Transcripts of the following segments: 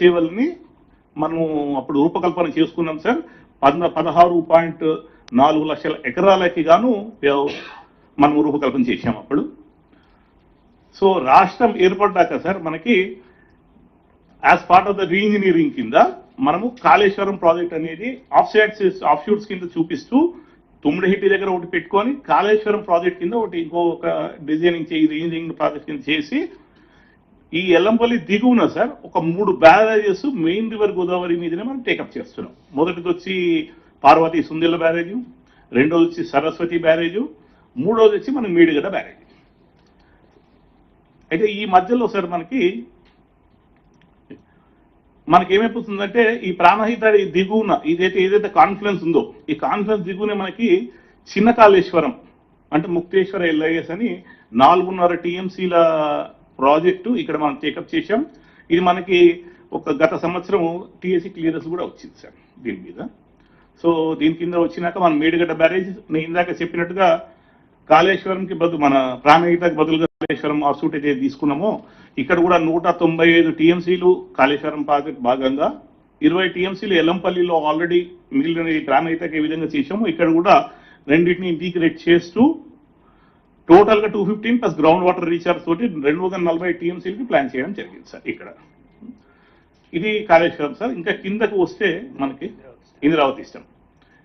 చేవల్ని మనము అప్పుడు రూపకల్పన చేసుకున్నాం సార్. 16.4 లక్షల ఎకరాలకి గాను మనం రూపకల్పన చేశాం అప్పుడు. సో రాష్ట్రం ఏర్పడ్డాక సార్ మనకి as part of the re-engineering కింద మనము కాళేశ్వరం ప్రాజెక్ట్ అనేది ఆఫ్షూట్స్ కింద చూపిస్తూ తుమ్మిడిహిట్టి దగ్గర ఒకటి పెట్టుకొని కాళేశ్వరం ప్రాజెక్ట్ కింద ఒకటి ఇంకొక డిజైనింగ్ రీఇంజనీరింగ్ ప్రాజెక్ట్ కింద చేసి ఈ ఎల్లంపల్లి దిగువన సార్ ఒక 3 బ్యారేజెస్ మెయిన్ రివర్ గోదావరి మీదనే మనం టేకప్ చేస్తున్నాం. మొదటిది వచ్చి పార్వతి సుందిల్ల బ్యారేజు, రెండోది వచ్చి సరస్వతి బ్యారేజు, మూడోది వచ్చి మనం మేడిగడ్డ బ్యారేజ్. అయితే ఈ మధ్యలో సార్ మనకేమైపోతుందంటే ఈ ప్రాణహిత దిగువన ఏదైతే కాన్ఫ్లుయెన్స్ ఉందో ఈ కాన్ఫ్లుయెన్స్ దిగువనే మనకి చిన్న కాళేశ్వరం అంటే ముక్తేశ్వర ఎల్ఐఎస్ అని 4.5 టీఎంసీల ప్రాజెక్టు ఇక్కడ మనం టేకప్ చేశాం. ఇది మనకి ఒక గత సంవత్సరం టీఎస్సీ క్లియరెన్స్ కూడా వచ్చింది సార్ దీని మీద. సో దీని కింద వచ్చినాక మనం మేడిగడ్డ బ్యారేజ్ నేను ఇందాక చెప్పినట్టుగా కాళేశ్వరంకి బదులు మన ప్రాణహితకి బదులుగా కాళేశ్వరం ఆసూట్ అయితే తీసుకున్నామో ఇక్కడ కూడా 195 టీఎంసీలు కాళేశ్వరం ప్రాజెక్ట్ భాగంగా 20 టీఎంసీలు ఎల్లంపల్లిలో ఆల్రెడీ మిగిలిన ప్రాణహితకి ఏ విధంగా చేశామో ఇక్కడ కూడా రెండింటిని ఇంటిగ్రేట్ చేస్తూ టోటల్గా 215 ప్లస్ గ్రౌండ్ వాటర్ రీఛార్జ్ తోటి 240 టీఎంసీలకి ప్లాన్ చేయడం జరిగింది సార్ ఇక్కడ. ఇది కాళేశ్వరం సార్. ఇంకా కిందకు వస్తే మనకి ఇంద్రావతి ఇష్టం.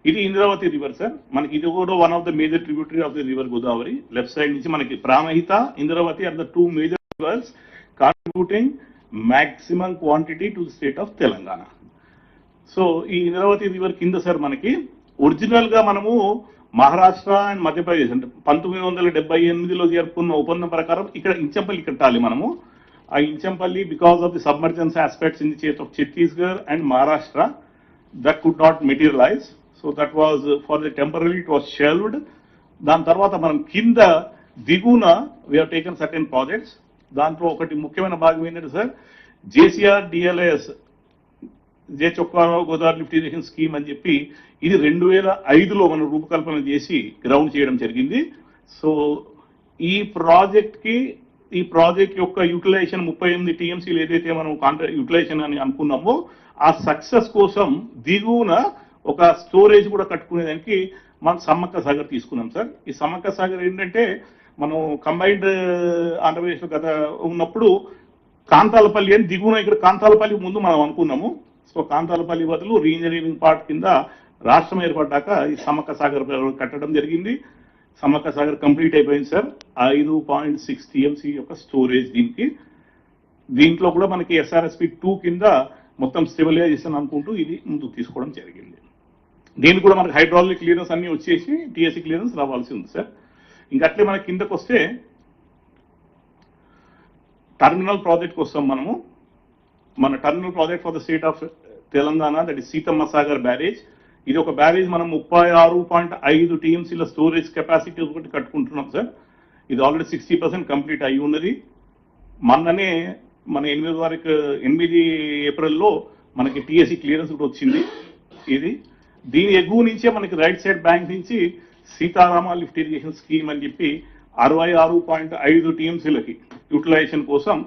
ఇది ఇంద్రావతి రివర్ సార్. మనకి ఇది కూడా one of the major tributary of the river Godavari. Left side నుంచి మనకి Pranahita, Indravati are the 2 major rivers contributing maximum quantity to the state of Telangana. So ఈ ఇంద్రావతి రివర్ కింద సార్ మనకి ఒరిజినల్ గా మనము మహారాష్ట్ర అండ్ మధ్యప్రదేశ్ అంటే 1978లో జరుపుకున్న ఒప్పందం ప్రకారం ఇక్కడ ఇంచంపల్లి కట్టాలి మనము. ఆ Inchampalli because of the submergence aspects in the state of Chhattisgarh and Maharashtra that could not materialise. So that was for the temporary it was shelved. దాని తర్వాత మనం కింద దిగున we have taken certain projects. దాంట్లో ఒకటి ముఖ్యమైన భాగం ఏంటంటే sir JCR DLS J Chokkarao Godavari lift irrigation scheme అని చెప్పి ఇది 2005లో మనం రూపకల్పన చేసి గ్రౌండ్ చేయడం జరిగింది. సో ఈ ప్రాజెక్ట్ యొక్క యూటిలైజేషన్ 38 టీఎంసీలు ఏదైతే మనం యూటిలైజేషన్ అని అనుకున్నామో ఆ సక్సెస్ కోసం దిగువన ఒక స్టోరేజ్ కూడా కట్టుకునేదానికి మనం సమ్మక్క సాగర్ తీసుకున్నాం సార్. ఈ సమ్మక్క సాగర్ ఏంటంటే మనం కంబైన్డ్ ఆంధ్రప్రదేశ్ గత ఉన్నప్పుడు కాంతాలపల్లి అని దిగువన ఇక్కడ కాంతాలపల్లి ముందు మనం అనుకున్నాము. సో కాంతాలపల్లి బదులు రీఇంజనీరింగ్ పార్ట్ కింద రాష్ట్రం ఏర్పడ్డాక ఈ సమ్మక్క సాగర్ కట్టడం జరిగింది. సమ్మక్క సాగర్ కంప్లీట్ అయిపోయింది సార్. 5.6 టీఎంసీ యొక్క స్టోరేజ్ దీంట్లో కూడా మనకి SRSP 2 కింద మొత్తం స్టెబిలైజేషన్ అనుకుంటూ ఇది ముందుకు తీసుకోవడం జరిగింది. దీనికి కూడా మనకి హైడ్రాలిక్ క్లియరెన్స్ అన్ని వచ్చేసి టీఎస్సీ క్లియరెన్స్ రావాల్సి ఉంది సార్. ఇంకా అట్లే మనకి కిందకు వస్తే టర్మినల్ ప్రాజెక్ట్ కోసం మన terminal project for the state of Telangana that is Seethamma Sagar barrage. ఇది ఒక బ్యారేజ్ మనం 36.5 టీఎంసీల స్టోరేజ్ కెపాసిటీ ఒకటి కట్టుకుంటున్నాం సార్. ఇది ఆల్రెడీ 60% కంప్లీట్ అయి ఉన్నది. మొన్ననే మన 8 ఏప్రిల్లో మనకి టీఎస్సీ క్లియరెన్స్ కూడా వచ్చింది. దీని ఎగువ నుంచే మనకి రైట్ సైడ్ బ్యాంక్ నుంచి సీతారామ లిఫ్ట్ ఇరిగేషన్ స్కీమ్ అని చెప్పి 66.5 టీఎంసీలకి యూటిలైజేషన్ కోసం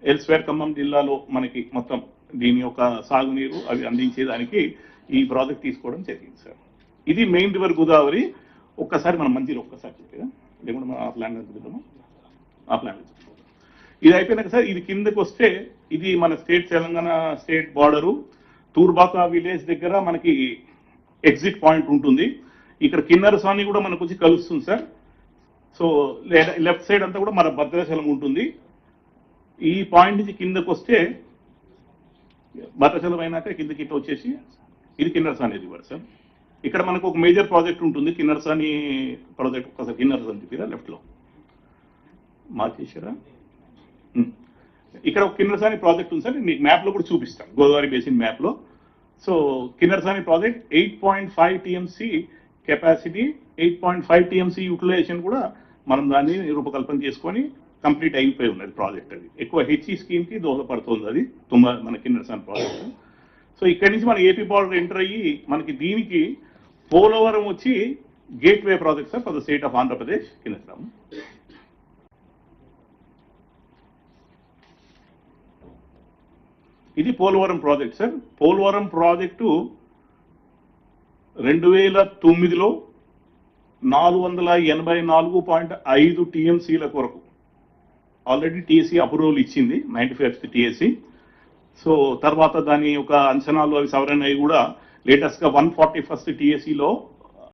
ఎల్స్వేర్ ఖమ్మం జిల్లాలో మనకి మొత్తం దీని యొక్క సాగునీరు అవి అందించేదానికి ఈ ప్రాజెక్ట్ తీసుకోవడం జరిగింది సార్. ఇది మెయిన్ రివర్ గోదావరి. ఒక్కసారి మనం మంచిగా ఒక్కసారి చెప్పేదా లేకుండా మనం ఆ ప్లాన్ ఇది అయిపోయినాక సార్ ఇది కిందకి వస్తే ఇది మన తెలంగాణ స్టేట్ బార్డరు తూర్బాక విలేజ్ దగ్గర మనకి ఎగ్జిట్ పాయింట్ ఉంటుంది. ఇక్కడ కిన్నరసాని కూడా మనకు వచ్చి కలుస్తుంది సార్. సో లెఫ్ట్ సైడ్ అంతా కూడా మన భద్రాచలం ఉంటుంది. ఈ పాయింట్ నుంచి కిందకు వస్తే భద్రాచలం అయినాక కిందకి ఇట్లా వచ్చేసి ఇది కిన్నరసాని రివర్ సార్. ఇక్కడ మనకు ఒక మేజర్ ప్రాజెక్ట్ ఉంటుంది కిన్నరసాని ప్రాజెక్ట్. ఒకసారి కిన్నరసాని చెప్పిరా లెఫ్ట్లో మార్చేసారా. ఇక్కడ ఒక కిన్నరసాని ప్రాజెక్ట్ ఉంది సార్. మీకు మ్యాప్లో కూడా చూపిస్తాను గోదావరి బేసిన్ మ్యాప్లో. So Kinnerasani project 8.5 TMC capacity 8.5 TMC utilisation కూడా మనం దాన్ని రూపకల్పన చేసుకొని కంప్లీట్ అయిపోయి ఉన్నది ప్రాజెక్ట్. అది ఎక్కువ హెచ్ఈ స్కీమ్కి దోహదపడుతుంది అది మన కిన్నరసాని ప్రాజెక్ట్. సో ఇక్కడి నుంచి మన ఏపీ బార్డర్ ఎంటర్ అయ్యి మనకి దీనికి పోలవరం వచ్చి gateway project sir for the state of Andhra Pradesh Kinnerasani. ఇది Polavaram project sir. Polavaram project 2009లో 484.5 టీఎంసీల కొరకు ఆల్రెడీ టీఎస్సీ అప్రూవల్ ఇచ్చింది, 95th టీఎస్సీ. తర్వాత దాని యొక్క అంచనాలు అవి సవరణ అయి కూడా లేటెస్ట్ గా 141st టీఎస్సీలో